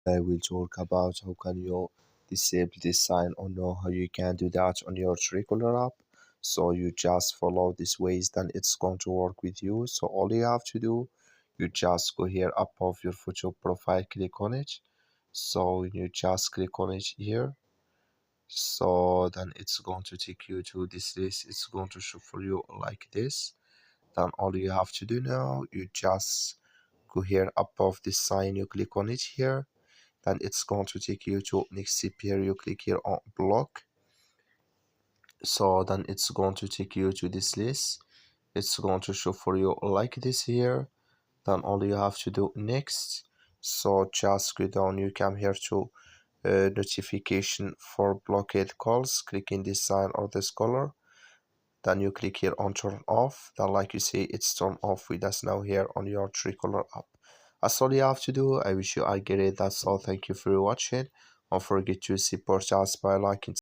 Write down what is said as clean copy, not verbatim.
I will talk about how can you disable this sign or know how you can do that on your Truecaller app. So you just follow these ways, then it's going to work with you. So all you have to do, you just go here above your photo profile, click on it. So you just click on it here. So then it's going to take you to this list. It's going to show for you like this. Then all you have to do now, you just go here above this sign, you click on it here. Then it's going to take you to next step here, you click here on block. So then it's going to take you to this list. It's going to show for you like this here. Then all you have to do next, so just go down, you come here to notification for blockade calls, clicking this sign or this color. Then you click here on turn off. Then like you see, it's turned off with us now here on your Truecaller app. That's all you have to do. I wish you all get it. That's all. Thank you for watching. Don't forget to support us by liking.